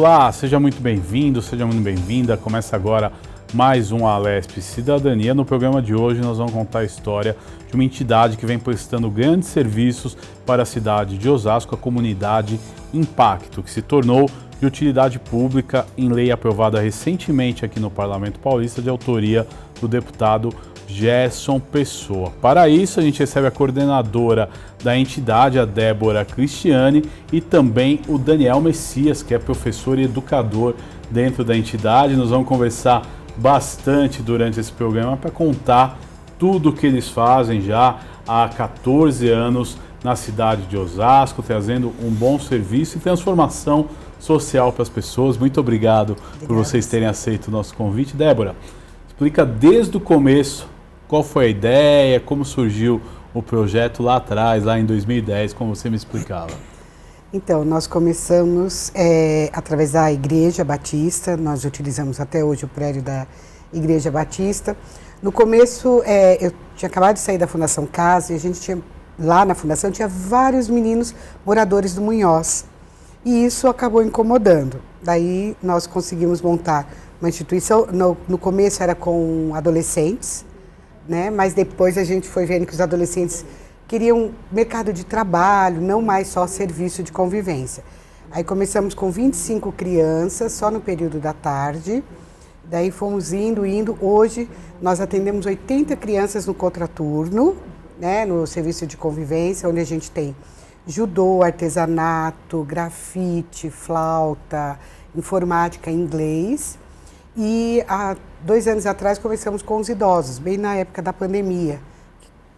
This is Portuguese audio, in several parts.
Olá, seja muito bem-vindo, seja muito bem-vinda. Começa agora mais um Alesp Cidadania. No programa de hoje nós vamos contar a história de uma entidade que vem prestando grandes serviços para a cidade de Osasco, a comunidade Impacto, que se tornou de utilidade pública em lei aprovada recentemente aqui no Parlamento Paulista, de autoria do deputado Gerson Pessoa. Para isso, a gente recebe a coordenadora da entidade, a Débora Cristiane, e também o Daniel Messias, que é professor e educador dentro da entidade. Nós vamos conversar bastante durante esse programa para contar tudo o que eles fazem já há 14 anos na cidade de Osasco, trazendo um bom serviço e transformação social para as pessoas. Muito obrigado por vocês terem aceito o nosso convite. Débora, explica desde o começo qual foi a ideia, como surgiu o projeto lá atrás, lá em 2010, como você me explicava. Então, nós começamos através da Igreja Batista, nós utilizamos até hoje o prédio da Igreja Batista. No começo, eu tinha acabado de sair da Fundação Casa e a gente tinha, lá na Fundação, tinha vários meninos moradores do Munhoz. E isso acabou incomodando. Daí nós conseguimos montar uma instituição, no começo era com adolescentes, né? Mas depois a gente foi vendo que os adolescentes queriam mercado de trabalho, não mais só serviço de convivência. Aí começamos com 25 crianças, só no período da tarde, daí fomos indo. Hoje nós atendemos 80 crianças no contraturno, né? No serviço de convivência, onde a gente tem judô, artesanato, grafite, flauta, informática, inglês. E há 2 anos atrás começamos com os idosos, bem na época da pandemia.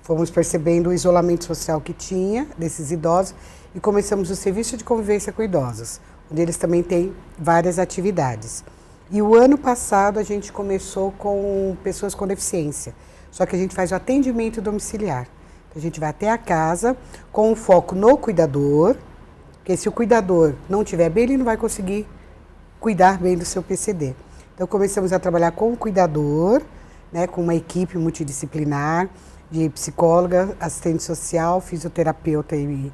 Fomos percebendo o isolamento social que tinha desses idosos e começamos o serviço de convivência com idosos, onde eles também têm várias atividades. E o ano passado a gente começou com pessoas com deficiência, só que a gente faz o atendimento domiciliar. A gente vai até a casa com um foco no cuidador, porque se o cuidador não estiver bem, ele não vai conseguir cuidar bem do seu PCD. Então começamos a trabalhar com o cuidador, né, com uma equipe multidisciplinar de psicóloga, assistente social, fisioterapeuta e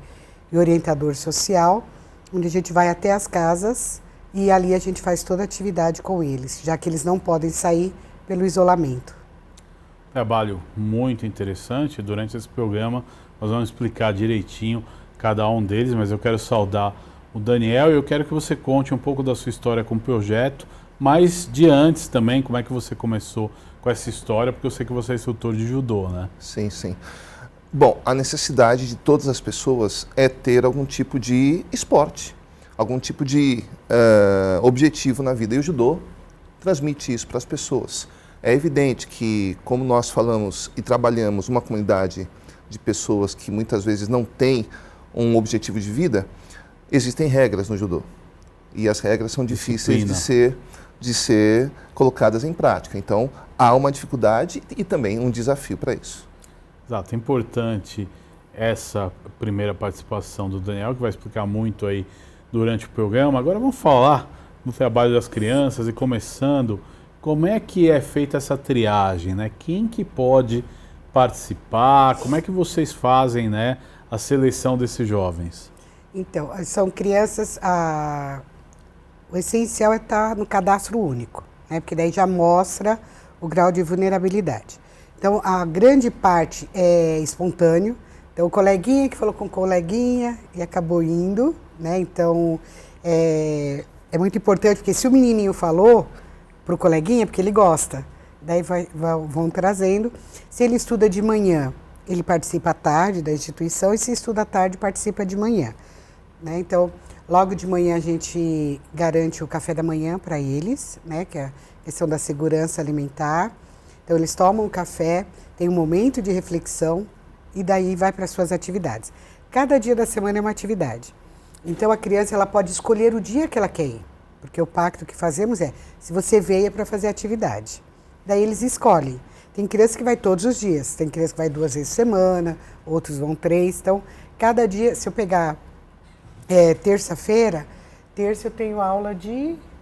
orientador social, onde a gente vai até as casas e ali a gente faz toda a atividade com eles, já que eles não podem sair pelo isolamento. Trabalho muito interessante. Durante esse programa nós vamos explicar direitinho cada um deles, mas eu quero saudar o Daniel e eu quero que você conte um pouco da sua história com o projeto, mas de antes também, como é que você começou com essa história, porque eu sei que você é instrutor de judô, né? Sim, sim. Bom, a necessidade de todas as pessoas é ter algum tipo de esporte, algum tipo de objetivo na vida, e o judô transmite isso para as pessoas. É evidente que, como nós falamos e trabalhamos uma comunidade de pessoas que muitas vezes não têm um objetivo de vida, existem regras no judô. E as regras são difíceis de ser colocadas em prática. Então, há uma dificuldade e também um desafio para isso. Exato, é importante essa primeira participação do Daniel, que vai explicar muito aí durante o programa. Agora vamos falar do trabalho das crianças e começando, como é que é feita essa triagem, né? Quem que pode participar? Como é que vocês fazem, né, a seleção desses jovens? Então, são crianças, o essencial é estar no cadastro único, né? Porque daí já mostra o grau de vulnerabilidade. Então, a grande parte é espontâneo. Então, o coleguinha que falou com o coleguinha e acabou indo, né? Então, é muito importante, porque se o menininho falou para o coleguinha, porque ele gosta, daí vão trazendo. Se ele estuda de manhã, ele participa à tarde da instituição, e se estuda à tarde, participa de manhã, né? Então, logo de manhã a gente garante o café da manhã para eles, né? Que é a questão da segurança alimentar. Então, eles tomam o café, tem um momento de reflexão e daí vai para as suas atividades. Cada dia da semana é uma atividade. Então, a criança ela pode escolher o dia que ela quer ir, porque o pacto que fazemos é, se você veio é para fazer atividade. Daí eles escolhem. Tem criança que vai todos os dias, tem criança que vai 2 vezes por semana, outros vão 3. Então, cada dia, se eu pegar terça-feira, eu tenho aula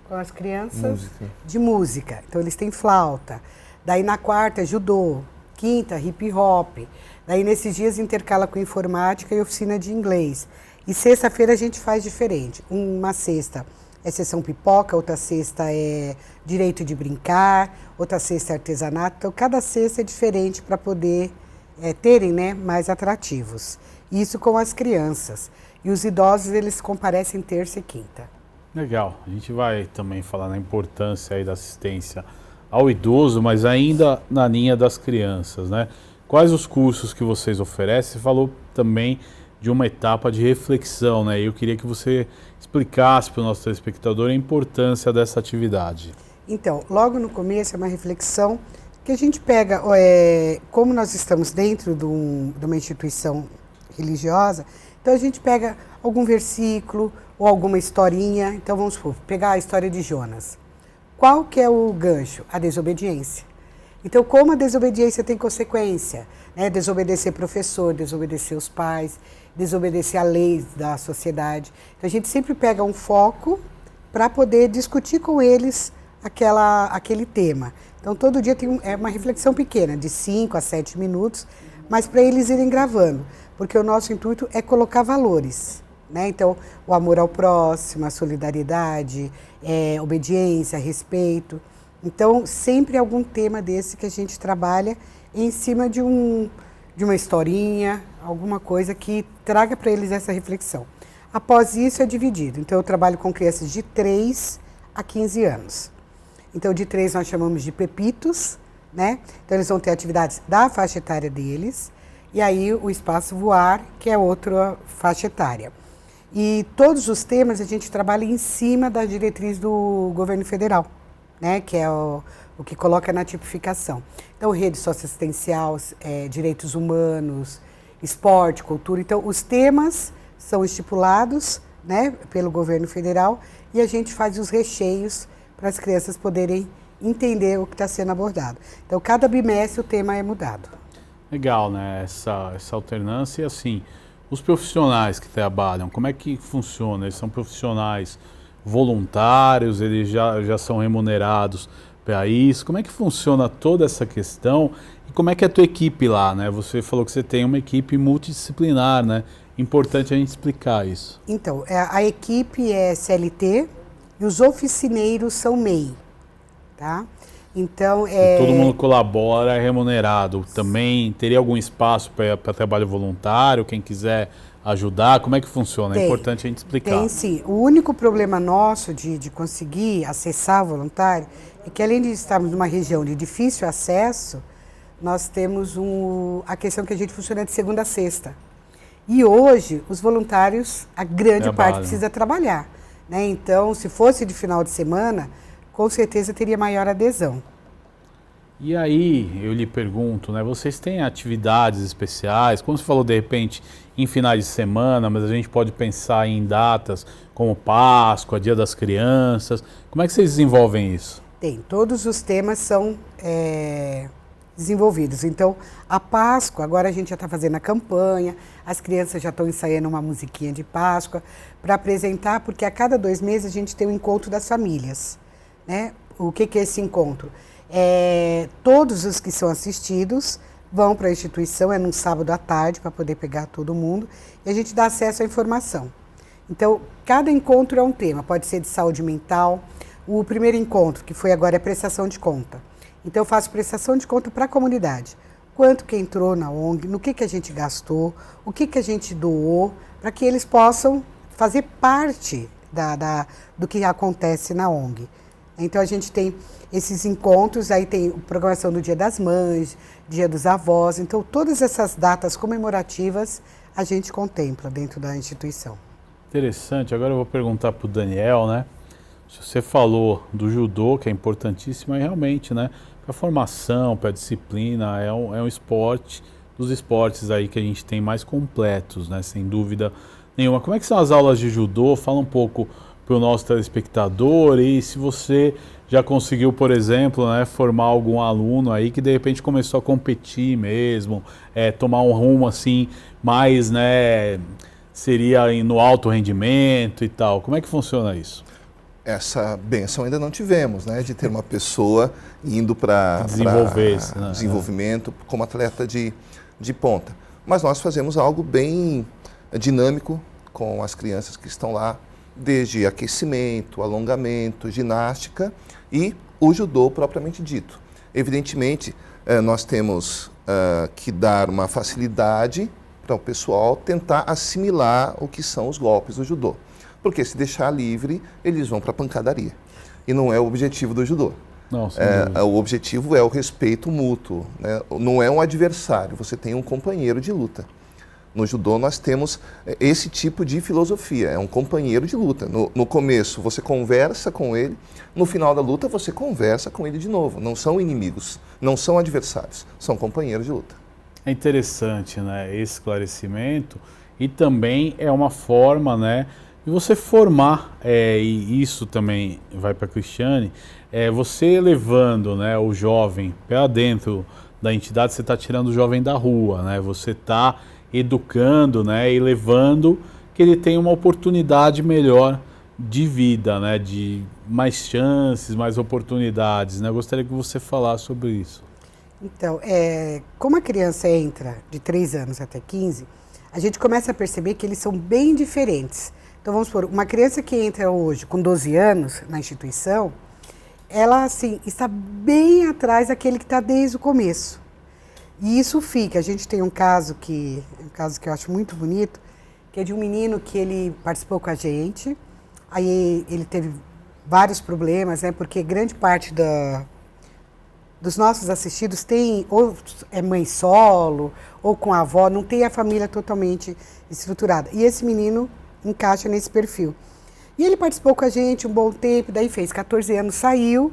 com as crianças de música. Então, eles têm flauta. Daí, na quarta, judô. Quinta, hip hop. Daí, nesses dias, intercala com informática e oficina de inglês. E sexta-feira a gente faz diferente. Uma sexta é sessão pipoca, outra sexta é direito de brincar, outra sexta é artesanato. Então, cada sexta é diferente para poder terem, né, mais atrativos. Isso com as crianças. E os idosos, eles comparecem terça e quinta. Legal. A gente vai também falar na importância aí da assistência ao idoso, mas ainda na linha das crianças, né? Quais os cursos que vocês oferecem? Você falou também de uma etapa de reflexão, né? Eu queria que você explicasse para o nosso telespectador a importância dessa atividade. Então, logo no começo é uma reflexão que a gente pega, como nós estamos dentro de uma instituição religiosa, então a gente pega algum versículo ou alguma historinha. Então vamos pegar a história de Jonas. Qual que é o gancho? A desobediência. Então, como a desobediência tem consequência, né? Desobedecer professor, desobedecer os pais, desobedecer a leis da sociedade. Então, a gente sempre pega um foco para poder discutir com eles aquele tema. Então, todo dia tem uma reflexão pequena, de 5 a 7 minutos, mas para eles irem gravando, porque o nosso intuito é colocar valores, né? Então, o amor ao próximo, a solidariedade, obediência, respeito. Então, sempre algum tema desse que a gente trabalha em cima de uma historinha, alguma coisa que traga para eles essa reflexão. Após isso, é dividido. Então, eu trabalho com crianças de 3 a 15 anos. Então, de 3 nós chamamos de pepitos, né? Então, eles vão ter atividades da faixa etária deles. E aí, o espaço voar, que é outra faixa etária. E todos os temas a gente trabalha em cima da diretriz do governo federal, né, que é o que coloca na tipificação. Então, rede socioassistencial, direitos humanos, esporte, cultura. Então, os temas são estipulados, né, pelo governo federal e a gente faz os recheios para as crianças poderem entender o que está sendo abordado. Então, cada bimestre o tema é mudado. Legal, né? Essa alternância. E assim, os profissionais que trabalham, como é que funciona? Eles são profissionais voluntários, eles já são remunerados para isso? Como é que funciona toda essa questão? E como é que é a tua equipe lá, né? Você falou que você tem uma equipe multidisciplinar, né? Importante a gente explicar isso. Então, a equipe é CLT e os oficineiros são MEI, tá? Então, todo mundo colabora, é remunerado. Também teria algum espaço para trabalho voluntário, quem quiser ajudar? Como é que funciona? É importante a gente explicar. Tem sim. O único problema nosso de conseguir acessar voluntário é que, além de estarmos numa região de difícil acesso, nós temos a questão que a gente funciona de segunda a sexta. E hoje, os voluntários, a grande parte precisa trabalhar, né? Então, se fosse de final de semana, com certeza teria maior adesão. E aí, eu lhe pergunto, né? Vocês têm atividades especiais? Como você falou, de repente, em finais de semana, mas a gente pode pensar em datas como Páscoa, Dia das Crianças. Como é que vocês desenvolvem isso? Tem, todos os temas são desenvolvidos. Então, a Páscoa, agora a gente já está fazendo a campanha, as crianças já estão ensaiando uma musiquinha de Páscoa para apresentar, porque a cada 2 meses a gente tem o encontro das famílias, né? O que é esse encontro? Todos os que são assistidos vão para a instituição, num sábado à tarde, para poder pegar todo mundo, e a gente dá acesso à informação. Então, cada encontro é um tema, pode ser de saúde mental. O primeiro encontro, que foi agora, é prestação de conta. Então, eu faço prestação de conta para a comunidade. Quanto que entrou na ONG, no que a gente gastou, o que a gente doou, para que eles possam fazer parte do que acontece na ONG. Então, a gente tem esses encontros, aí tem a programação do Dia das Mães, Dia dos Avós. Então, todas essas datas comemorativas a gente contempla dentro da instituição. Interessante. Agora eu vou perguntar para o Daniel, né? Você falou do judô, que é importantíssimo, e realmente, né? Para a formação, para a disciplina, é um esporte, dos esportes aí que a gente tem mais completos, né? Sem dúvida nenhuma. Como é que são as aulas de judô? Fala um pouco para o nosso telespectador, e se você já conseguiu, por exemplo, né, formar algum aluno aí que de repente começou a competir mesmo, tomar um rumo assim mais, né, seria no alto rendimento e tal. Como é que funciona isso? Essa bênção ainda não tivemos, né, de ter uma pessoa indo para desenvolvimento como atleta de ponta. Mas nós fazemos algo bem dinâmico com as crianças que estão lá desde aquecimento, alongamento, ginástica e o judô propriamente dito. Evidentemente, nós temos que dar uma facilidade para o pessoal tentar assimilar o que são os golpes do judô. Porque se deixar livre, eles vão para a pancadaria. E não é o objetivo do judô. Não, o objetivo é o respeito mútuo, né? Não é um adversário, você tem um companheiro de luta. No judô nós temos esse tipo de filosofia, é um companheiro de luta. No começo você conversa com ele, no final da luta você conversa com ele de novo. Não são inimigos, não são adversários, são companheiros de luta. É interessante, né, esse esclarecimento, e também é uma forma, né, de você formar, e isso também vai para a Cristiane, você levando, né, o jovem para dentro da entidade, você está tirando o jovem da rua, né, você está educando, né, e levando que ele tenha uma oportunidade melhor de vida, né, de mais chances, mais oportunidades, né? Eu gostaria que você falasse sobre isso. Então, como a criança entra de 3 anos até 15, a gente começa a perceber que eles são bem diferentes. Então, vamos supor, uma criança que entra hoje com 12 anos na instituição, ela, assim, está bem atrás daquele que está desde o começo. E isso fica. A gente tem um caso que eu acho muito bonito, que é de um menino que ele participou com a gente, aí ele teve vários problemas, né, porque grande parte dos nossos assistidos tem ou é mãe solo, ou com a avó, não tem a família totalmente estruturada. E esse menino encaixa nesse perfil. E ele participou com a gente um bom tempo, daí fez 14 anos, saiu,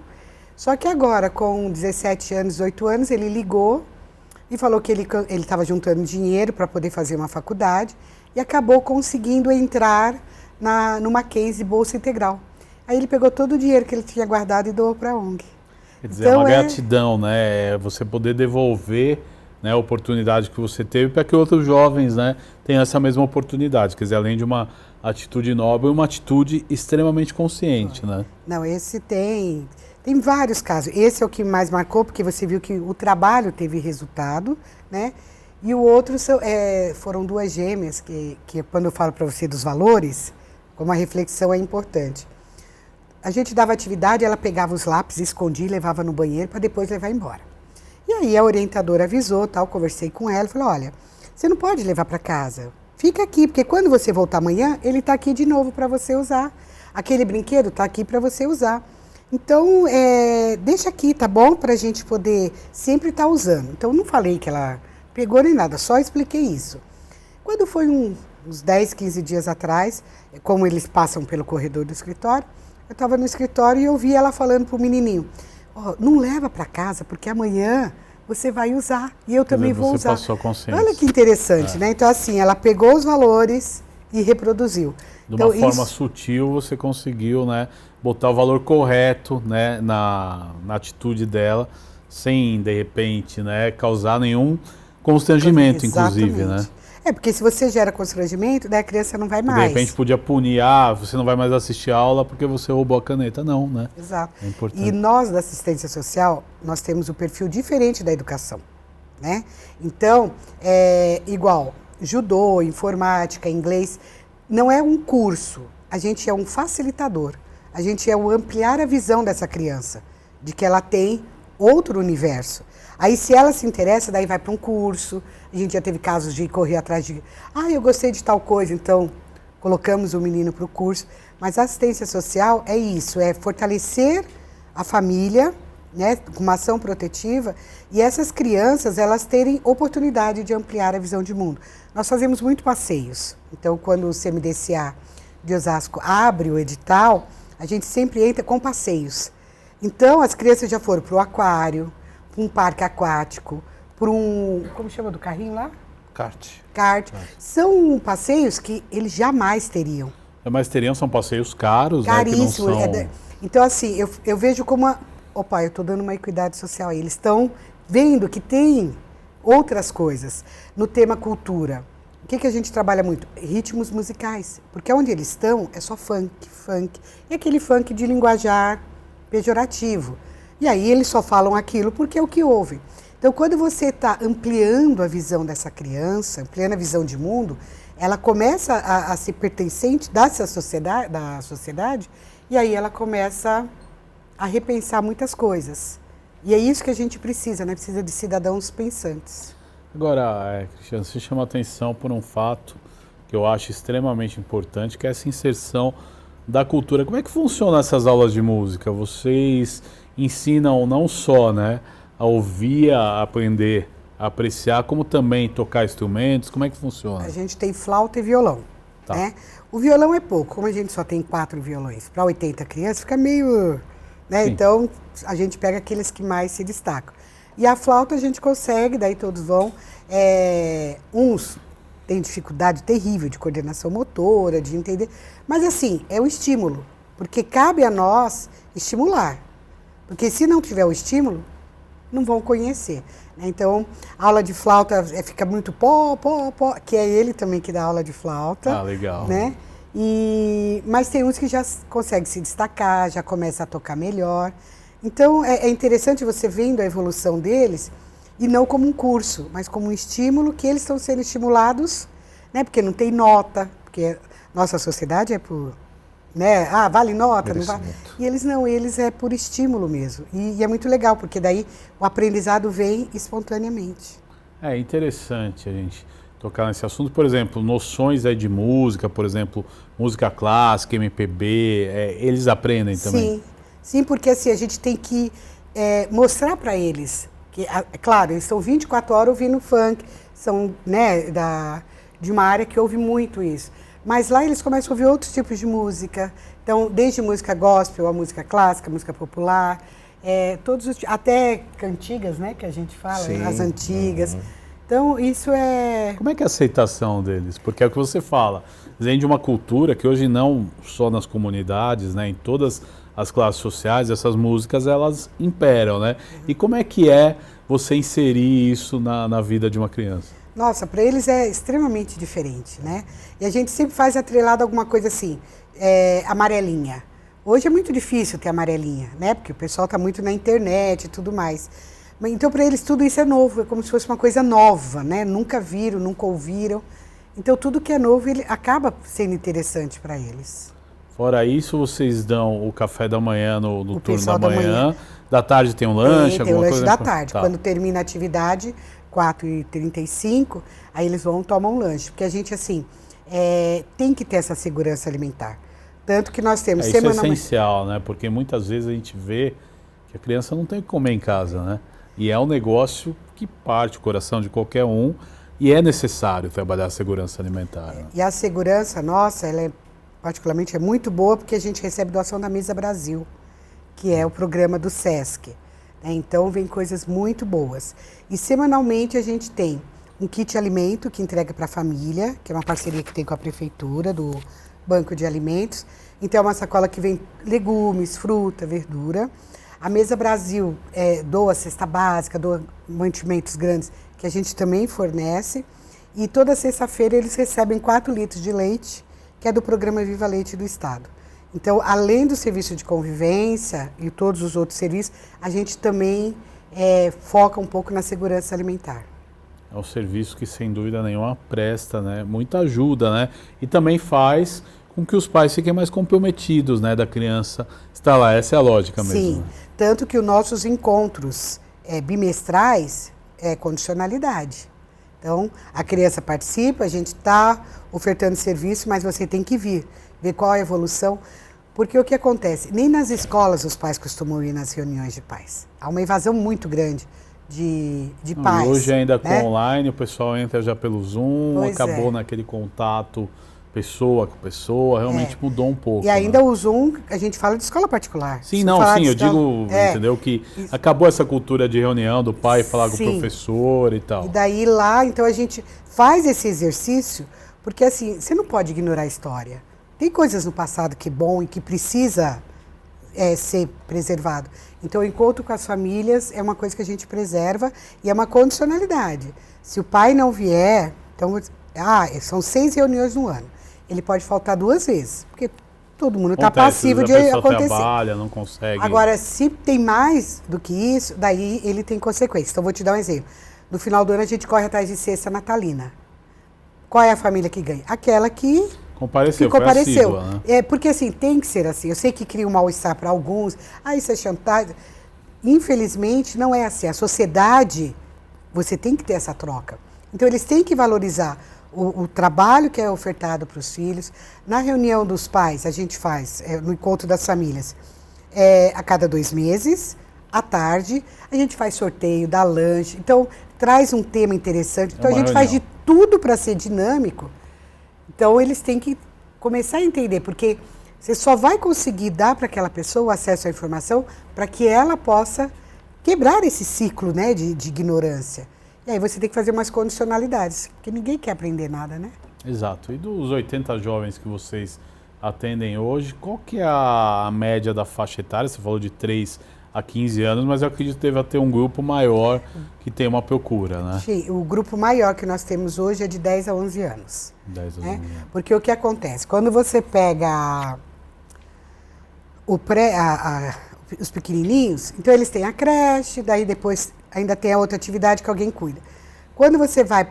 só que agora, com 17 anos, 18 anos, ele ligou e falou que ele estava juntando dinheiro para poder fazer uma faculdade e acabou conseguindo entrar no Mackenzie Bolsa Integral. Aí ele pegou todo o dinheiro que ele tinha guardado e doou para a ONG. Quer dizer, então, é uma gratidão, né? Você poder devolver, né, a oportunidade que você teve para que outros jovens, né, tenham essa mesma oportunidade. Quer dizer, além de uma atitude nobre, uma atitude extremamente consciente, né? Não, esse tem vários casos. Esse é o que mais marcou, porque você viu que o trabalho teve resultado, né? E o outro foram 2 gêmeas, que quando eu falo para você dos valores, como a reflexão é importante. A gente dava atividade, ela pegava os lápis, escondia e levava no banheiro para depois levar embora. E aí a orientadora avisou, conversei com ela, falou, olha, você não pode levar para casa, fica aqui, porque quando você voltar amanhã, ele está aqui de novo para você usar. Aquele brinquedo está aqui para você usar. Então, deixa aqui, tá bom? Para a gente poder sempre estar usando. Então, não falei que ela pegou nem nada, só expliquei isso. Quando foi uns 10, 15 dias atrás, como eles passam pelo corredor do escritório, eu estava no escritório e eu vi ela falando para o menininho, não leva para casa, porque amanhã você vai usar e eu também vou usar. Passou a consciência. Olha que interessante, né? Então, assim, ela pegou os valores e reproduziu. De uma forma sutil, você conseguiu, né, botar o valor correto, né, na atitude dela, sem, de repente, né, causar nenhum constrangimento, inclusive, né? Porque se você gera constrangimento, daí a criança não vai mais. De repente podia punir, você não vai mais assistir a aula porque você roubou a caneta. Não, né? Exato. É importante. E nós, da assistência social, nós temos um perfil diferente da educação, né? Então, igual, judô, informática, inglês, não é um curso, a gente é um facilitador. A gente é o ampliar a visão dessa criança, de que ela tem outro universo. Aí, se ela se interessa, daí vai para um curso. A gente já teve casos de correr atrás de... eu gostei de tal coisa, então colocamos o menino para o curso. Mas a assistência social é isso, é fortalecer a família, né, com uma ação protetiva, e essas crianças, elas terem oportunidade de ampliar a visão de mundo. Nós fazemos muito passeios. Então, quando o CMDCA de Osasco abre o edital, a gente sempre entra com passeios. Então, as crianças já foram para o aquário, para um parque aquático, para um... Como chama do carrinho lá? Kart. São passeios que eles jamais teriam. Mas são passeios caros, caríssimos, né? Que não são... Então, assim, eu vejo como eu estou dando uma equidade social aí. Eles estão vendo que tem outras coisas. No tema cultura, o que a gente trabalha muito? Ritmos musicais. Porque onde eles estão é só funk. E aquele funk de linguajar pejorativo. E aí eles só falam aquilo porque é o que ouvem. Então, quando você está ampliando a visão dessa criança, ampliando a visão de mundo, ela começa a ser pertencente dessa sociedade, da sociedade, e aí ela começa a repensar muitas coisas. E é isso que a gente precisa, né? Precisa de cidadãos pensantes. Agora, Cristiano, você chama atenção por um fato que eu acho extremamente importante, que é essa inserção da cultura. Como é que funcionam essas aulas de música? Vocês ensinam não só, né, a ouvir, a aprender, a apreciar, como também tocar instrumentos? Como é que funciona? A gente tem flauta e violão, Tá. né? O violão é pouco, como a gente só tem 4 violões para 80 crianças, fica meio... né? Então, a gente pega aqueles que mais se destacam. E a flauta a gente consegue, daí todos vão. Uns têm dificuldade terrível de coordenação motora, de entender. Mas assim, é o estímulo, porque cabe a nós estimular. Porque se não tiver o estímulo, não vão conhecer. Né? Então, a aula de flauta fica muito pó, que é ele também que dá aula de flauta. Ah, legal. Né? Mas tem uns que já conseguem se destacar, já começam a tocar melhor. Então, é interessante você vendo a evolução deles, e não como um curso, mas como um estímulo, que eles estão sendo estimulados, né? Porque não tem nota, porque nossa sociedade é por... né? Ah, vale nota, não vale. E eles não, eles é por estímulo mesmo. E é muito legal, porque daí o aprendizado vem espontaneamente. É interessante a gente tocar nesse assunto. Por exemplo, noções aí de música, por exemplo, música clássica, MPB, eles aprendem também? Sim, porque assim, a gente tem que mostrar para eles, que, claro, eles estão 24 horas ouvindo funk, são, né, de uma área que ouve muito isso. Mas lá eles começam a ouvir outros tipos de música, então desde música gospel, a música clássica, a música popular, todos os, até cantigas, né, que a gente fala, Sim. as antigas. Então isso é... Como é que é a aceitação deles? Porque é o que você fala, vem de uma cultura que hoje não só nas comunidades, né, em todas as classes sociais, essas músicas elas imperam, né? E como é que você inserir isso na vida de uma criança? Nossa, para eles é extremamente diferente, né? E a gente sempre faz atrelado a alguma coisa assim, amarelinha. Hoje é muito difícil ter amarelinha, né? Porque o pessoal está muito na internet e tudo mais. Então, para eles, tudo isso é novo, é como se fosse uma coisa nova, né? Nunca viram, nunca ouviram. Então, tudo que é novo, ele acaba sendo interessante para eles. Fora isso, vocês dão o café da manhã no turno da manhã. manhã. Da tarde tem um lanche, Tem o alguma lanche coisa? da tarde. Tá. Quando termina a atividade, 4h35, aí eles vão tomar um lanche. Porque a gente, assim, tem que ter essa segurança alimentar. Tanto que nós temos Isso é semanalmente... essencial, né? Porque muitas vezes a gente vê que a criança não tem o que comer em casa, né? E é um negócio que parte o coração de qualquer um e é necessário trabalhar a segurança alimentar. Né? E a segurança nossa, ela particularmente é muito boa porque a gente recebe doação da Mesa Brasil, que é o programa do SESC. Né? Então, vem coisas muito boas. E semanalmente a gente tem um kit alimento que entrega para a família, que é uma parceria que tem com a prefeitura, do Banco de Alimentos. Então, é uma sacola que vem legumes, fruta, verdura. A Mesa Brasil doa cesta básica, doa mantimentos grandes, que a gente também fornece. E toda sexta-feira eles recebem 4 litros de leite, que é do programa Viva Leite do Estado. Então, além do serviço de convivência e todos os outros serviços, a gente também foca um pouco na segurança alimentar. É um serviço que, sem dúvida nenhuma, presta, né, muita ajuda, né? E também faz com que os pais fiquem mais comprometidos, né, da criança estar lá. Essa é a lógica mesmo. Sim, né? Tanto que os nossos encontros bimestrais é condicionalidade. Então, a criança participa, a gente está ofertando serviço, mas você tem que vir, ver qual a evolução. Porque o que acontece? Nem nas escolas os pais costumam ir nas reuniões de pais. Há uma evasão muito grande de pais. E hoje ainda né? com online, o pessoal entra já pelo Zoom, Pois acabou naquele contato pessoa com pessoa, realmente mudou um pouco. E ainda o Zoom, a gente fala de escola particular. Sim, Se não, falar sim, de eu escola- digo, entendeu, que acabou essa cultura de reunião do pai falar com o Sim. professor e tal. E daí lá, então a gente faz esse exercício, porque assim, você não pode ignorar a história. Tem coisas no passado que é bom e que precisa ser preservado. Então o encontro com as famílias é uma coisa que a gente preserva e é uma condicionalidade. Se o pai não vier, então, são 6 reuniões no ano. Ele pode faltar 2 vezes, porque todo mundo está Acontece, passivo às de vezes a pessoa acontecer. trabalha, não consegue. Agora, se tem mais do que isso, daí ele tem consequências. Então, vou te dar um exemplo. No final do ano, a gente corre atrás de cesta natalina. Qual é a família que ganha? Aquela que Compareceu, que compareceu. Foi assídua, né? Porque assim, tem que ser assim. Eu sei que cria um mal-estar para alguns. Isso é chantagem. Infelizmente, não é assim. A sociedade, você tem que ter essa troca. Então, eles têm que valorizar o trabalho que é ofertado para os filhos. Na reunião dos pais, a gente faz, no encontro das famílias, a cada 2 meses, à tarde, a gente faz sorteio, dá lanche. Então, traz um tema interessante. Então, a gente faz de tudo para ser dinâmico. Então, eles têm que começar a entender, porque você só vai conseguir dar para aquela pessoa o acesso à informação para que ela possa quebrar esse ciclo, né, de ignorância. E aí você tem que fazer umas condicionalidades, porque ninguém quer aprender nada, né? Exato. E dos 80 jovens que vocês atendem hoje, qual que é a média da faixa etária? Você falou de 3 a 15 anos, mas eu acredito que deve ter um grupo maior que tem uma procura, né? Sim, o grupo maior que nós temos hoje é de 10 a 11 anos. 10 a 11 né? anos. Porque o que acontece? Quando você pega os pequenininhos, então eles têm a creche, daí depois ainda tem a outra atividade que alguém cuida. Quando você vai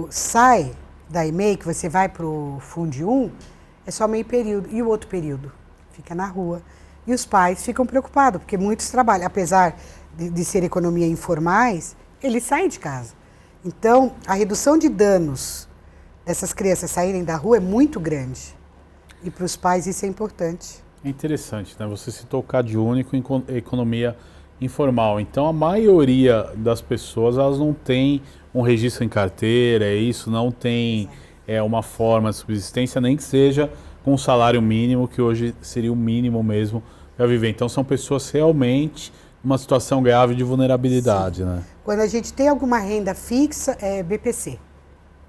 sai da EMEI, que você vai para o Fundi 1, é só meio período. E o outro período? Fica na rua. E os pais ficam preocupados, porque muitos trabalham. Apesar de ser economia informais, eles saem de casa. Então, a redução de danos dessas crianças saírem da rua é muito grande. E para os pais isso é importante. É interessante, né? Você citou o CadÚnico em economia informal. Então, a maioria das pessoas, elas não tem um registro em carteira, não tem uma forma de subsistência, nem que seja com um salário mínimo, que hoje seria o mínimo mesmo para viver. Então, são pessoas realmente numa situação grave de vulnerabilidade, né? Quando a gente tem alguma renda fixa, é BPC.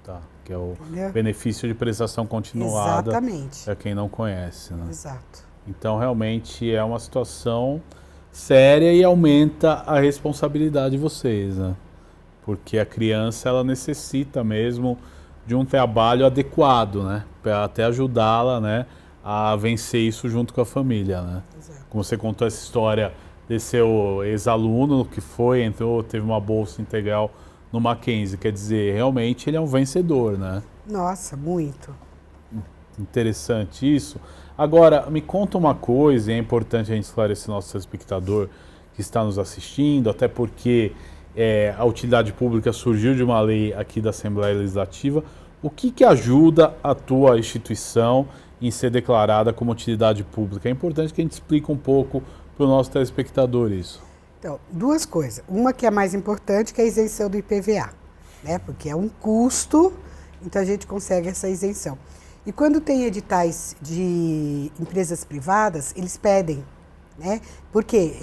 Tá, que é o Entendeu? benefício de prestação continuada. Exatamente. Para quem não conhece, né? Exato. Então, realmente é uma situação séria e aumenta a responsabilidade de vocês, né? Porque a criança, ela necessita mesmo de um trabalho adequado, né? Para até ajudá-la, né, a vencer isso junto com a família, né? Exato. Como você contou essa história desse seu ex-aluno que entrou, teve uma bolsa integral no Mackenzie, quer dizer, realmente ele é um vencedor, né? Nossa, muito. Interessante isso. Agora, me conta uma coisa, e é importante a gente esclarecer nosso telespectador que está nos assistindo, até porque a utilidade pública surgiu de uma lei aqui da Assembleia Legislativa. O que ajuda a tua instituição em ser declarada como utilidade pública? É importante que a gente explique um pouco para o nosso telespectador isso. Então, 2 coisas. Uma que é mais importante, que é a isenção do IPVA, né? Porque é um custo, então a gente consegue essa isenção. E quando tem editais de empresas privadas, eles pedem, né? Porque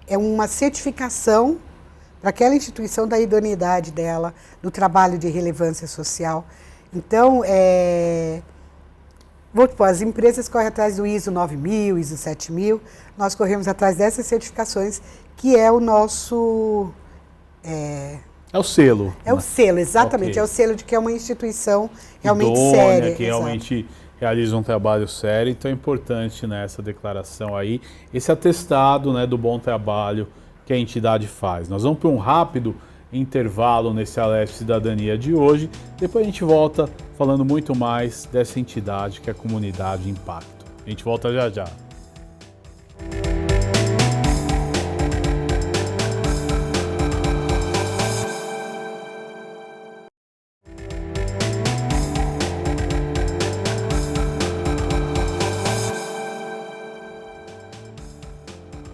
é uma certificação para aquela instituição da idoneidade dela, do trabalho de relevância social. Então, as empresas correm atrás do ISO 9000, ISO 7000, nós corremos atrás dessas certificações, que é o nosso... É o selo. É o selo, exatamente. Okay. É o selo de que é uma instituição realmente idônea, séria. que exato. realmente realiza um trabalho sério. Então é importante, né, essa declaração aí, esse atestado, né, do bom trabalho que a entidade faz. Nós vamos para um rápido intervalo nesse Alesp Cidadania de hoje. Depois a gente volta falando muito mais dessa entidade que é a Comunidade Impacto. A gente volta já já.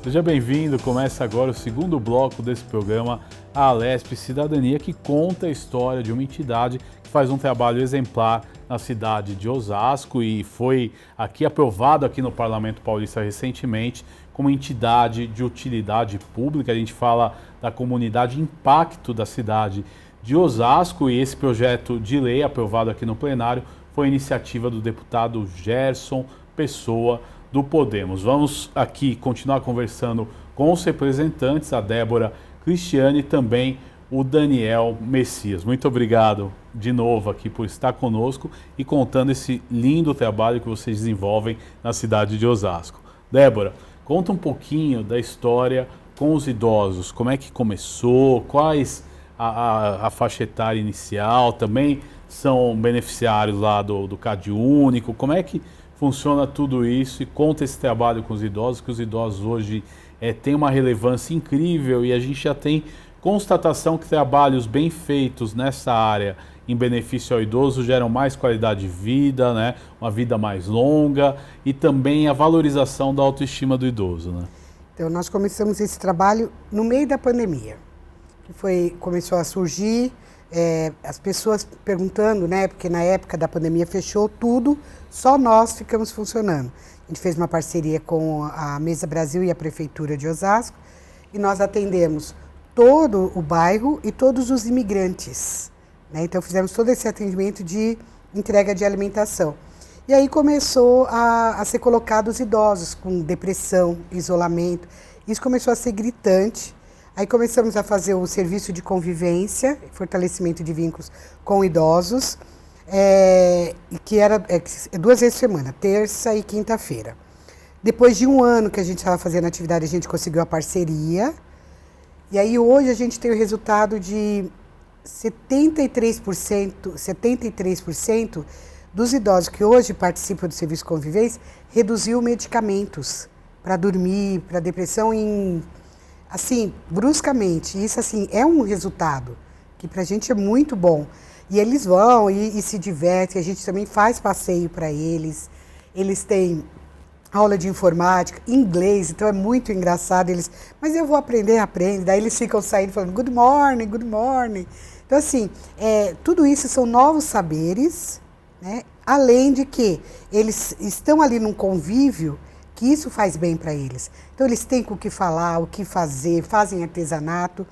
Seja bem-vindo, começa agora o segundo bloco desse programa, a Alesp Cidadania, que conta a história de uma entidade que faz um trabalho exemplar na cidade de Osasco e foi aqui aprovado aqui no Parlamento Paulista recentemente como entidade de utilidade pública. A gente fala da Comunidade Impacto da cidade de Osasco e esse projeto de lei aprovado aqui no plenário foi iniciativa do deputado Gerson Pessoa, do Podemos. Vamos aqui continuar conversando com os representantes, a Débora Cristiane e também o Daniel Messias. Muito obrigado de novo aqui por estar conosco e contando esse lindo trabalho que vocês desenvolvem na cidade de Osasco. Débora, conta um pouquinho da história com os idosos, como é que começou, quais a faixa etária inicial, também são beneficiários lá do Cade Único? Como é que funciona tudo isso e conta esse trabalho com os idosos, que os idosos hoje têm uma relevância incrível e a gente já tem constatação que trabalhos bem feitos nessa área em benefício ao idoso geram mais qualidade de vida, né? Uma vida mais longa e também a valorização da autoestima do idoso, né? Então, nós começamos esse trabalho no meio da pandemia, que começou a surgir, as pessoas perguntando, né? Porque na época da pandemia fechou tudo, só nós ficamos funcionando. A gente fez uma parceria com a Mesa Brasil e a Prefeitura de Osasco e nós atendemos todo o bairro e todos os imigrantes, né? Então fizemos todo esse atendimento de entrega de alimentação. E aí começou a ser colocado os idosos com depressão, isolamento. Isso começou a ser gritante. Aí começamos a fazer o serviço de convivência, fortalecimento de vínculos com idosos, que era 2 vezes por semana, terça e quinta-feira. Depois de 1 ano que a gente estava fazendo atividade, a gente conseguiu a parceria. E aí hoje a gente tem o resultado de 73% dos idosos que hoje participam do serviço de convivência reduziu medicamentos para dormir, para depressão, assim, bruscamente. Isso assim, é um resultado que para a gente é muito bom. E eles vão e se divertem, a gente também faz passeio para eles. Eles têm aula de informática, inglês, então é muito engraçado. Mas eu vou aprender, aprende. Daí eles ficam saindo falando good morning, good morning. Então assim, tudo isso são novos saberes, né? Além de que eles estão ali num convívio que isso faz bem para eles. Então eles têm com o que falar, o que fazer, fazem artesanato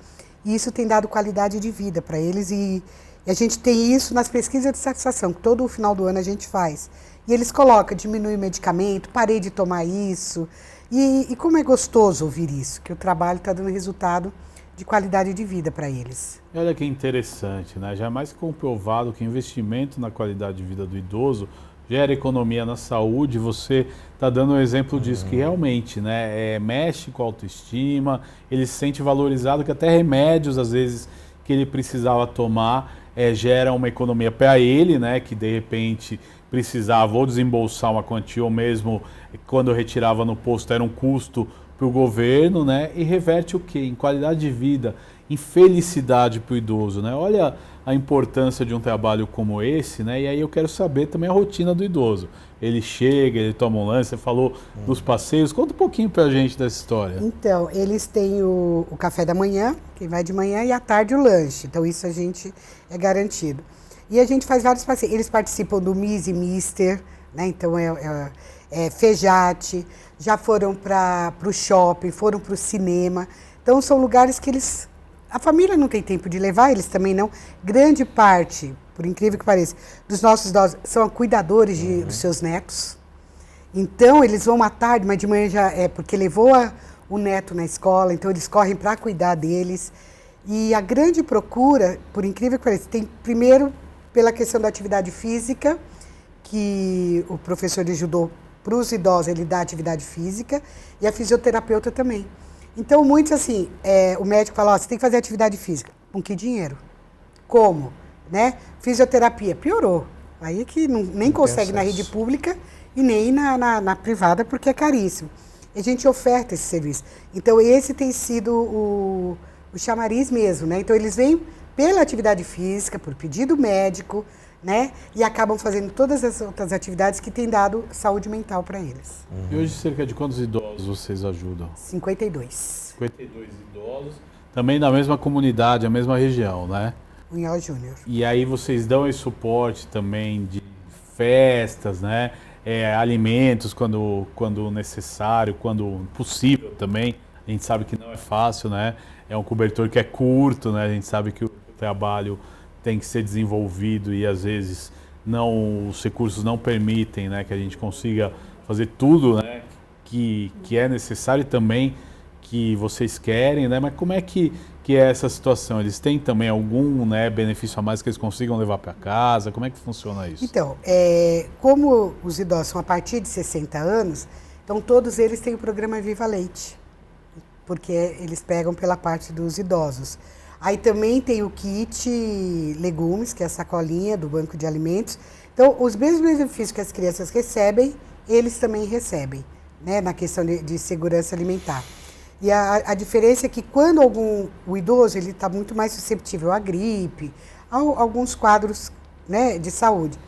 e isso tem dado qualidade de vida para eles e a gente tem isso nas pesquisas de satisfação, que todo final do ano a gente faz. E eles colocam, diminui o medicamento, parei de tomar isso. E como é gostoso ouvir isso, que o trabalho está dando resultado de qualidade de vida para eles. Olha que interessante, né? Já é mais comprovado que investimento na qualidade de vida do idoso gera economia na saúde. Você está dando um exemplo disso, que realmente, né, mexe com a autoestima, ele se sente valorizado, que até remédios, às vezes, que ele precisava tomar, gera uma economia para ele, né, que de repente precisava ou desembolsar uma quantia, ou mesmo quando eu retirava no posto era um custo para o governo, né, e reverte o quê? Em qualidade de vida, em felicidade para o idoso, né? Olha a importância de um trabalho como esse, né? E aí eu quero saber também a rotina do idoso. Ele chega, ele toma um lanche, você falou dos passeios, conta um pouquinho para a gente dessa história. Então, eles têm o café da manhã, que vai de manhã, e à tarde o lanche, então isso a gente é garantido. E a gente faz vários passeios, eles participam do Miss e Mister, né? Então Fejate, já foram para o shopping, foram para o cinema, então são lugares que a família não tem tempo de levar, eles também não. Grande parte, por incrível que pareça, dos nossos idosos são cuidadores dos seus netos. Então, eles vão à tarde, mas de manhã já porque levou o neto na escola, então eles correm para cuidar deles. E a grande procura, por incrível que pareça, tem primeiro pela questão da atividade física, que o professor de judô, para os idosos, ele dá atividade física, e a fisioterapeuta também. Então, muitos assim, o médico fala, você tem que fazer atividade física. Com que dinheiro? Como? Né? Fisioterapia, piorou. Aí é que nem consegue na rede pública e nem na privada, porque é caríssimo. E a gente oferta esse serviço. Então, esse tem sido o chamariz mesmo, né? Então, eles vêm pela atividade física, por pedido médico, né? E acabam fazendo todas as outras atividades que têm dado saúde mental para eles. E hoje cerca de quantos idosos vocês ajudam? 52. 52 idosos, também da mesma comunidade, a mesma região, né? Unhal Júnior. E aí vocês dão esse suporte também de festas, né? Alimentos quando necessário, quando possível também. A gente sabe que não é fácil, né? É um cobertor que é curto, né? A gente sabe que o trabalho tem que ser desenvolvido e às vezes os recursos não permitem, né, que a gente consiga fazer tudo, né, que é necessário e também que vocês querem, né? Mas como é que é essa situação? Eles têm também algum, né, benefício a mais que eles consigam levar para casa? Como é que funciona isso? Então, como os idosos são a partir de 60 anos, então todos eles têm o programa Viva Leite, porque eles pegam pela parte dos idosos. Aí também tem o kit legumes, que é a sacolinha do banco de alimentos. Então, os mesmos benefícios que as crianças recebem, eles também recebem, né, na questão de segurança alimentar. E a diferença é que quando o idoso ele está muito mais susceptível à gripe, a alguns quadros, né, de saúde.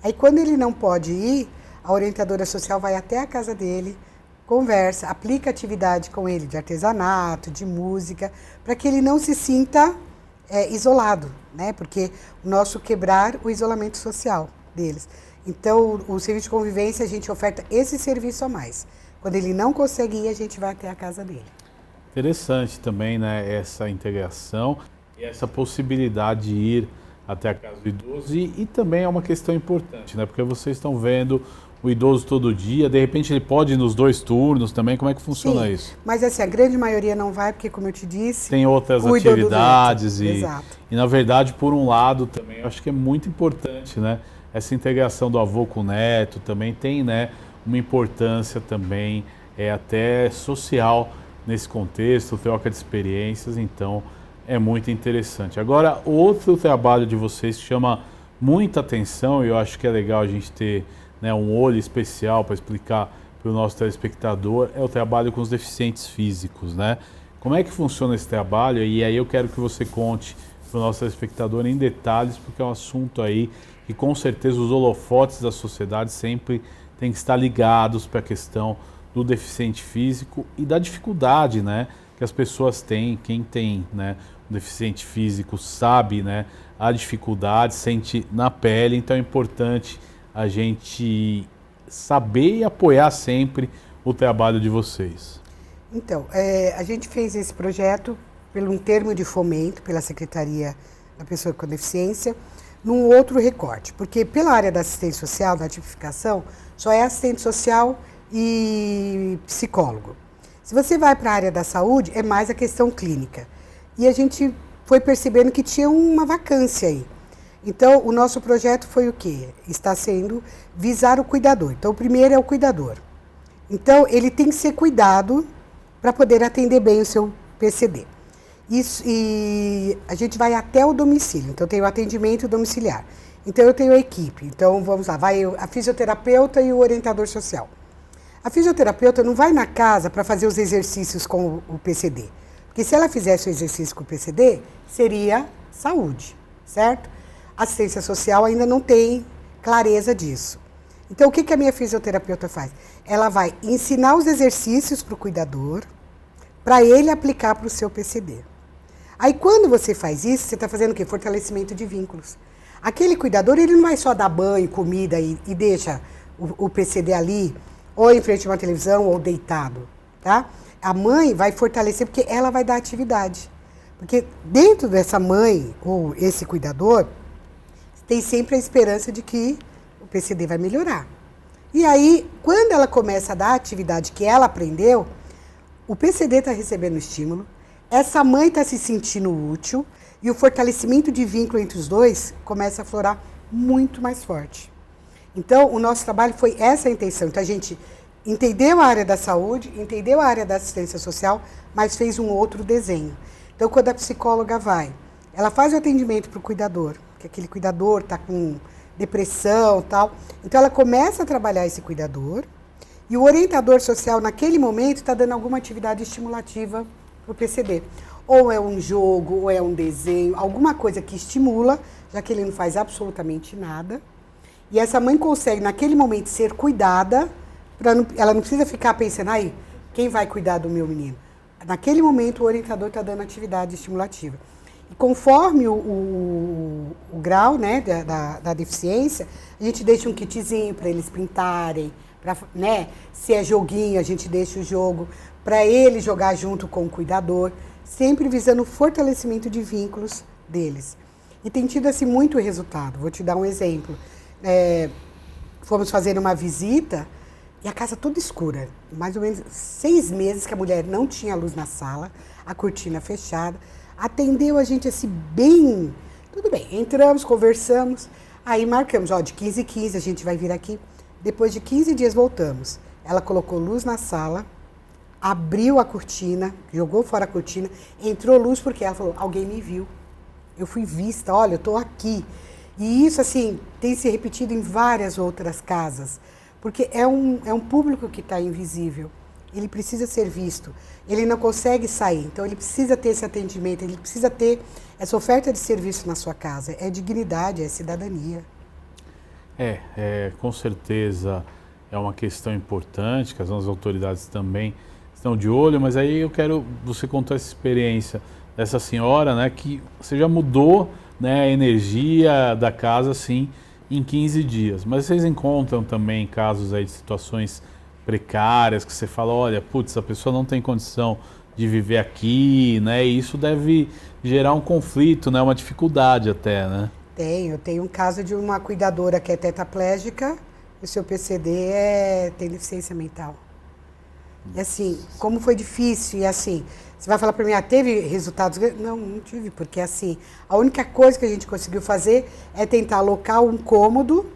Aí quando ele não pode ir, a orientadora social vai até a casa dele, conversa, aplica atividade com ele de artesanato, de música, para que ele não se sinta isolado, né? Porque o nosso quebrar o isolamento social deles. Então, o serviço de convivência, a gente oferta esse serviço a mais. Quando ele não consegue ir, a gente vai até a casa dele. Interessante também, né, essa integração e essa possibilidade de ir até a casa do idoso e também é uma questão importante, né, porque vocês estão vendo o idoso todo dia, de repente ele pode ir nos 2 turnos também, como é que funciona isso? Mas assim, a grande maioria não vai, porque como eu te disse... Tem outras atividades e na verdade, por um lado também, eu acho que é muito importante, né, essa integração do avô com o neto também tem, né, uma importância também, até social nesse contexto, troca de experiências, então é muito interessante. Agora, outro trabalho de vocês que chama muita atenção, e eu acho que é legal a gente ter, né, um olho especial para explicar para o nosso telespectador, é o trabalho com os deficientes físicos, né? Como é que funciona esse trabalho? E aí eu quero que você conte para o nosso telespectador em detalhes, porque é um assunto aí que com certeza os holofotes da sociedade sempre têm que estar ligados para a questão do deficiente físico e da dificuldade, né, que as pessoas têm. Quem tem, né, um deficiente físico sabe, né, a dificuldade, sente na pele, então é importante a gente saber e apoiar sempre o trabalho de vocês. Então, a gente fez esse projeto pelo um termo de fomento, pela Secretaria da Pessoa com Deficiência, num outro recorte, porque pela área da assistência social, da tipificação, só é assistente social e psicólogo. Se você vai para a área da saúde, é mais a questão clínica. E a gente foi percebendo que tinha uma vacância aí. Então, o nosso projeto foi o quê? Está sendo visar o cuidador. Então, o primeiro é o cuidador. Então, ele tem que ser cuidado para poder atender bem o seu PCD. Isso, e a gente vai até o domicílio. Então, tem o atendimento domiciliar. Então, eu tenho a equipe. Então, vamos lá, vai a fisioterapeuta e o orientador social. A fisioterapeuta não vai na casa para fazer os exercícios com o PCD. Porque se ela fizesse o exercício com o PCD, seria saúde, certo? A assistência social ainda não tem clareza disso. Então, o que a minha fisioterapeuta faz? Ela vai ensinar os exercícios para o cuidador, para ele aplicar para o seu PCD. Aí, quando você faz isso, você está fazendo o quê? Fortalecimento de vínculos. Aquele cuidador, ele não vai só dar banho, comida e deixa o PCD ali, ou em frente a uma televisão, ou deitado, tá? A mãe vai fortalecer porque ela vai dar atividade. Porque dentro dessa mãe, ou esse cuidador, tem sempre a esperança de que o PCD vai melhorar. E aí, quando ela começa a dar a atividade que ela aprendeu, o PCD está recebendo estímulo, essa mãe está se sentindo útil e o fortalecimento de vínculo entre os dois começa a florar muito mais forte. Então, o nosso trabalho foi essa a intenção. Então, a gente entendeu a área da saúde, entendeu a área da assistência social, mas fez um outro desenho. Então, quando a psicóloga vai, ela faz o atendimento para o cuidador, que aquele cuidador está com depressão e tal. Então, ela começa a trabalhar esse cuidador e o orientador social, naquele momento, está dando alguma atividade estimulativa para o PCD. Ou é um jogo, ou é um desenho, alguma coisa que estimula, já que ele não faz absolutamente nada. E essa mãe consegue, naquele momento, ser cuidada, ela não precisa ficar pensando, aí, quem vai cuidar do meu menino? Naquele momento, o orientador está dando atividade estimulativa. E conforme o grau, né, da deficiência, a gente deixa um kitzinho para eles pintarem, né, se é joguinho, a gente deixa o jogo, para ele jogar junto com o cuidador, sempre visando o fortalecimento de vínculos deles. E tem tido assim, muito resultado. Vou te dar um exemplo. Fomos fazer uma visita e a casa toda escura. Mais ou menos 6 meses que a mulher não tinha luz na sala, a cortina fechada. Atendeu a gente assim bem... Tudo bem, entramos, conversamos, aí marcamos, ó, de 15 em 15 a gente vai vir aqui. Depois de 15 dias voltamos. Ela colocou luz na sala, abriu a cortina, jogou fora a cortina, entrou luz porque ela falou, alguém me viu. Eu fui vista, olha, eu estou aqui. E isso, assim, tem se repetido em várias outras casas, porque é um público que está invisível. Ele precisa ser visto, ele não consegue sair, então ele precisa ter esse atendimento, ele precisa ter essa oferta de serviço na sua casa. É dignidade, é cidadania. Com certeza é uma questão importante, que as nossas autoridades também estão de olho, mas aí eu quero você contar essa experiência dessa senhora, né, que você já mudou, né, a energia da casa, assim, em 15 dias. Mas vocês encontram também casos aí de situações precárias, que você fala, olha, putz, a pessoa não tem condição de viver aqui, né, e isso deve gerar um conflito, né, uma dificuldade até, né? Eu tenho um caso de uma cuidadora que é tetraplégica, e o seu PCD tem deficiência mental. E assim, como foi difícil, e assim, você vai falar para mim, teve resultados? Não tive, porque assim, a única coisa que a gente conseguiu fazer é tentar alocar um cômodo,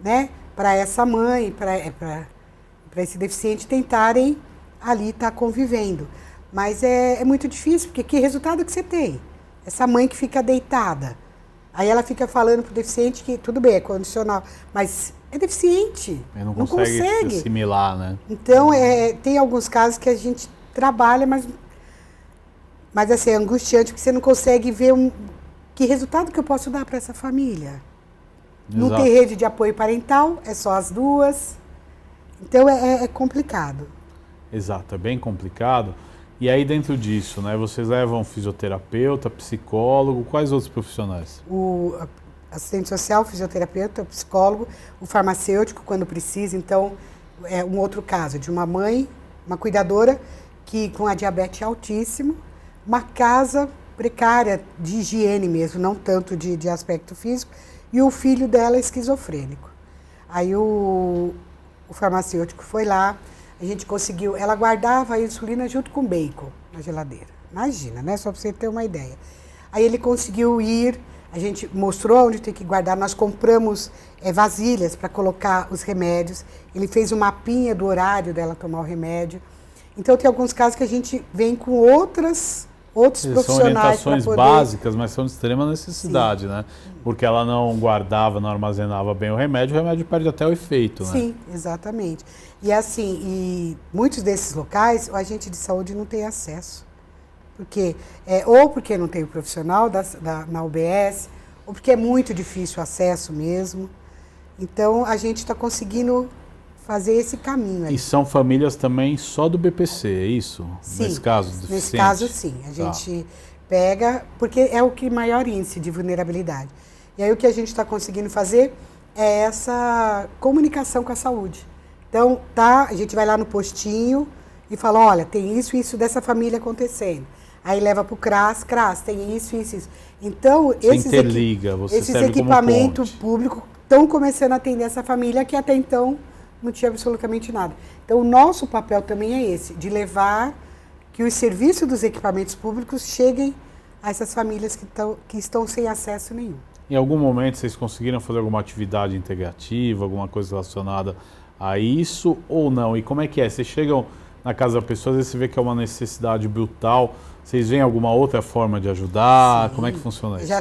né, para essa mãe, para esse deficiente tentarem ali estar convivendo. Mas é muito difícil, porque que resultado que você tem? Essa mãe que fica deitada, aí ela fica falando pro deficiente que tudo bem, é condicional, mas é deficiente, ele não consegue se assimilar, né? Então, tem alguns casos que a gente trabalha, mas assim, é angustiante, porque você não consegue ver que resultado que eu posso dar para essa família. Exato. Não tem rede de apoio parental, é só as duas. Então, é complicado. Exato, é bem complicado. E aí, dentro disso, né, vocês levam fisioterapeuta, psicólogo, quais outros profissionais? O assistente social, fisioterapeuta, psicólogo, o farmacêutico, quando precisa. Então, é um outro caso de uma mãe, uma cuidadora, que com a diabetes altíssimo, uma casa precária de higiene mesmo, não tanto de aspecto físico, e o filho dela esquizofrênico. Aí o farmacêutico foi lá, a gente conseguiu, ela guardava a insulina junto com bacon na geladeira. Imagina, né? Só para você ter uma ideia. Aí ele conseguiu ir, a gente mostrou onde tem que guardar, nós compramos vasilhas para colocar os remédios, ele fez um mapinha do horário dela tomar o remédio. Então tem alguns casos que a gente vem com outros profissionais. São orientações básicas, mas são de extrema necessidade, sim, né? Porque ela não guardava, não armazenava bem o remédio perde até o efeito, né? Sim, exatamente. E assim, muitos desses locais, o agente de saúde não tem acesso. Ou porque não tem o profissional na UBS, ou porque é muito difícil o acesso mesmo. Então, a gente está conseguindo fazer esse caminho aí. E são famílias também só do BPC, é isso? Sim, nesse caso, nesse caso sim. A gente pega, porque é o que maior índice de vulnerabilidade. E aí o que a gente está conseguindo fazer é essa comunicação com a saúde. Então, a gente vai lá no postinho e fala, olha, tem isso e isso dessa família acontecendo. Aí leva para o CRAS, tem isso e isso. Então, esses equipamentos públicos estão começando a atender essa família que até então não tinha absolutamente nada. Então, o nosso papel também é esse, de levar que os serviços dos equipamentos públicos cheguem a essas famílias que estão sem acesso nenhum. Em algum momento vocês conseguiram fazer alguma atividade integrativa, alguma coisa relacionada a isso ou não? E como é que é? Vocês chegam na casa da pessoa, às vezes você vê que é uma necessidade brutal, vocês veem alguma outra forma de ajudar? Sim. Como é que funciona isso?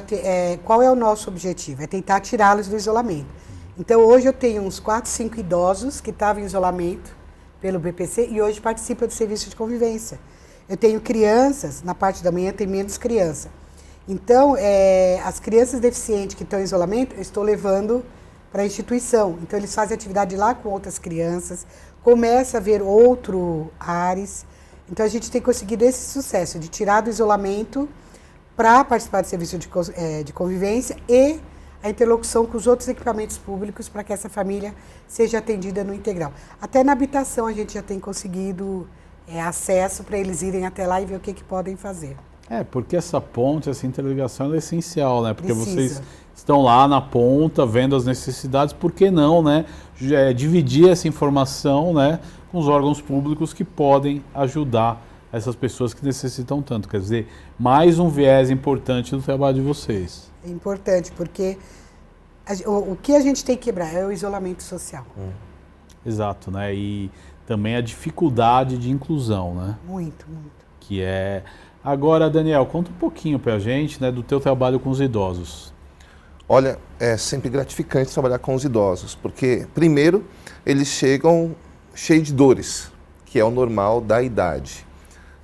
Qual é o nosso objetivo? É tentar tirá-los do isolamento. Então, hoje eu tenho uns 4, 5 idosos que estavam em isolamento pelo BPC e hoje participam do serviço de convivência. Eu tenho crianças, na parte da manhã tem menos criança. Então, as crianças deficientes que estão em isolamento, eu estou levando para a instituição. Então, eles fazem atividade lá com outras crianças, começa a ver outro ares. Então, a gente tem conseguido esse sucesso de tirar do isolamento para participar do serviço de convivência e a interlocução com os outros equipamentos públicos para que essa família seja atendida no integral. Até na habitação a gente já tem conseguido acesso para eles irem até lá e ver o que podem fazer. Porque essa ponte, essa interligação é essencial, né? Porque vocês estão lá na ponta, vendo as necessidades, por que não, né? Dividir essa informação, né, com os órgãos públicos que podem ajudar essas pessoas que necessitam tanto. Quer dizer, mais um viés importante do trabalho de vocês. É importante, porque o que a gente tem que quebrar é o isolamento social. Exato, né? E também a dificuldade de inclusão, né? Muito, muito. Que é... Agora, Daniel, conta um pouquinho pra gente, né, do teu trabalho com os idosos. Olha, é sempre gratificante trabalhar com os idosos, porque, primeiro, eles chegam cheios de dores, que é o normal da idade.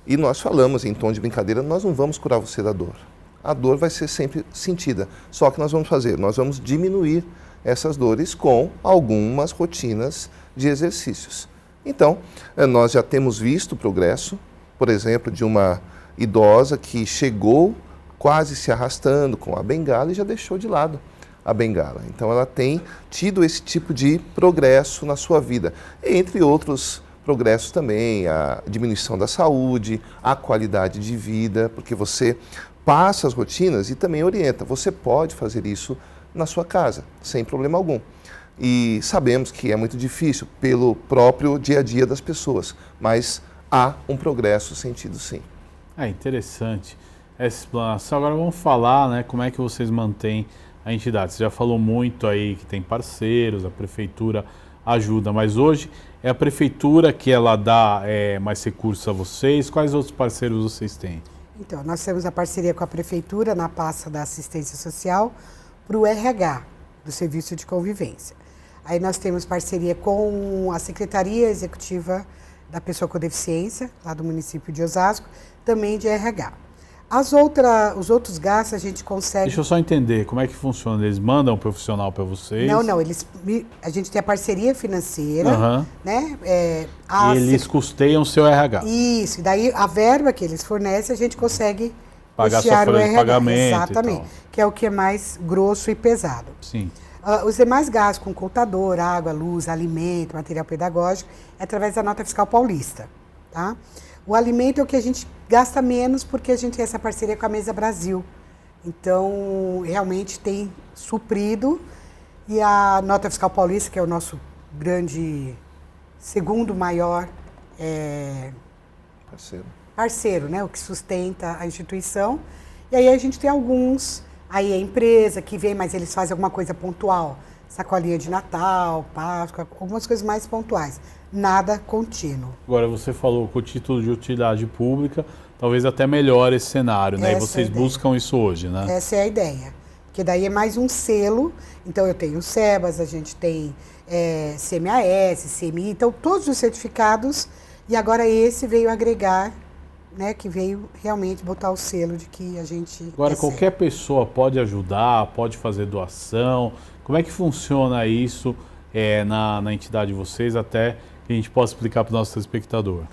E nós falamos, em tom de brincadeira, nós não vamos curar você da dor. A dor vai ser sempre sentida. Só que nós vamos fazer, nós vamos diminuir essas dores com algumas rotinas de exercícios. Então, nós já temos visto o progresso, por exemplo, de uma idosa que chegou quase se arrastando com a bengala e já deixou de lado a bengala. Então ela tem tido esse tipo de progresso na sua vida, entre outros progressos também, a diminuição da saúde, a qualidade de vida, porque você passa as rotinas e também orienta, você pode fazer isso na sua casa, sem problema algum. E sabemos que é muito difícil pelo próprio dia a dia das pessoas, mas há um progresso sentido sim. É interessante essa explanação. Agora vamos falar, né, como é que vocês mantêm a entidade. Você já falou muito aí que tem parceiros, a prefeitura ajuda, mas hoje é a prefeitura que ela dá mais recursos a vocês. Quais outros parceiros vocês têm? Então, nós temos a parceria com a prefeitura na pasta da assistência social para o RH, do Serviço de Convivência. Aí nós temos parceria com a Secretaria Executiva da Pessoa com Deficiência, lá do município de Osasco, também de RH. Os outros gastos a gente consegue... Deixa eu só entender, como é que funciona? Eles mandam um profissional para vocês? Não, a gente tem a parceria financeira, né? E eles custeiam o seu RH. Isso, e daí a verba que eles fornecem a gente consegue pagar sua folha de pagamento. Exatamente, que é o que é mais grosso e pesado. Sim. Os demais gastos com contador, água, luz, alimento, material pedagógico, é através da Nota Fiscal Paulista, tá? O alimento é o que a gente gasta menos porque a gente tem essa parceria com a Mesa Brasil. Então, realmente tem suprido. E a Nota Fiscal Paulista, que é o nosso segundo maior parceiro, né? O que sustenta a instituição. E aí a gente tem alguns, aí a empresa que vem, mas eles fazem alguma coisa pontual. Sacolinha de Natal, Páscoa, algumas coisas mais pontuais. Nada contínuo. Agora, você falou com o título de utilidade pública, talvez até melhore esse cenário, né? E vocês buscam isso hoje, né? Essa é a ideia. Porque daí é mais um selo. Então, eu tenho o SEBAS, a gente tem CMAS, CMI, então todos os certificados. E agora esse veio agregar, né? Que veio realmente botar o selo de que a gente... Agora, qualquer pessoa pode ajudar, pode fazer doação. Como é que funciona isso na entidade de vocês, até que a gente possa explicar para o nosso telespectador?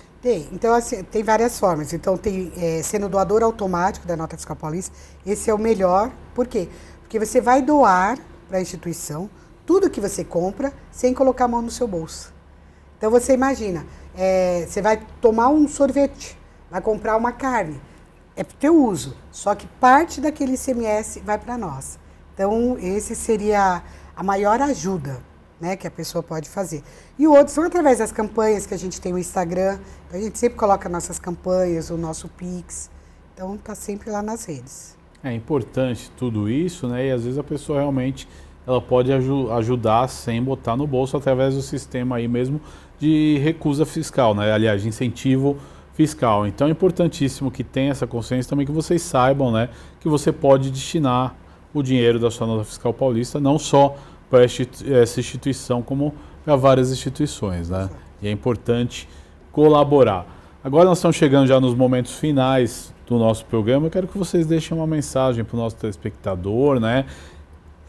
Então, assim, tem várias formas. Então, tem sendo doador automático da Nota Fiscal Paulista, esse é o melhor. Por quê? Porque você vai doar para a instituição tudo que você compra sem colocar a mão no seu bolso. Então, você imagina, você vai tomar um sorvete, vai comprar uma carne, é para o teu uso, só que parte daquele ICMS vai para nós. Então, esse seria a maior ajuda, né, que a pessoa pode fazer. E outros são através das campanhas que a gente tem no Instagram, a gente sempre coloca nossas campanhas, o nosso Pix, então está sempre lá nas redes. É importante tudo isso, né, e às vezes a pessoa realmente ela pode ajudar sem botar no bolso através do sistema aí mesmo de recusa fiscal, né, aliás, de incentivo fiscal. Então é importantíssimo que tenha essa consciência também, que vocês saibam, né, que você pode destinar o dinheiro da sua Nota Fiscal Paulista, não só para essa instituição, como para várias instituições, né? E é importante colaborar. Agora nós estamos chegando já nos momentos finais do nosso programa. Eu quero que vocês deixem uma mensagem para o nosso telespectador, né?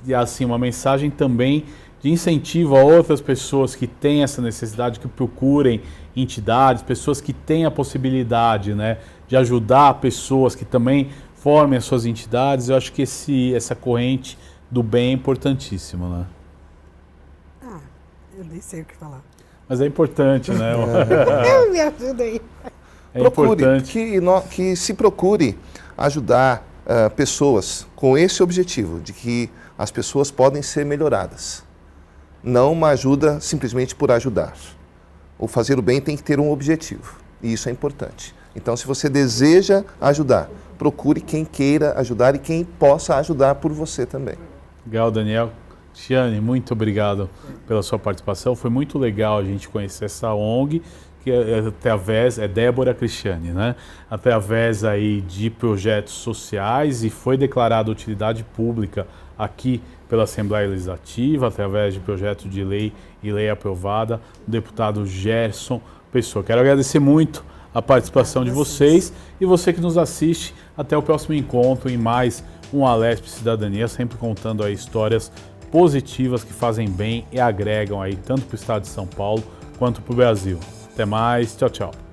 E assim, uma mensagem também de incentivo a outras pessoas que têm essa necessidade, que procurem entidades, pessoas que têm a possibilidade, né, de ajudar pessoas que também formem as suas entidades. Eu acho que essa corrente do bem é importantíssima, né? Eu nem sei o que falar. Mas é importante, né? Me ajuda aí. É importante que se procure ajudar pessoas com esse objetivo, de que as pessoas podem ser melhoradas. Não uma ajuda simplesmente por ajudar. O fazer o bem tem que ter um objetivo, e isso é importante. Então, se você deseja ajudar, procure quem queira ajudar e quem possa ajudar por você também. Legal, Daniel. Cristiane, muito obrigado pela sua participação. Foi muito legal a gente conhecer essa ONG, que é Débora Cristiane, né? Através aí de projetos sociais, e foi declarada utilidade pública aqui pela Assembleia Legislativa, através de projeto de lei e lei aprovada, o deputado Gerson Pessoa. Quero agradecer muito a participação de vocês e você que nos assiste. Até o próximo encontro em mais um Alesp Cidadania, sempre contando aí histórias positivas que fazem bem e agregam aí tanto para o estado de São Paulo quanto para o Brasil. Até mais, tchau, tchau.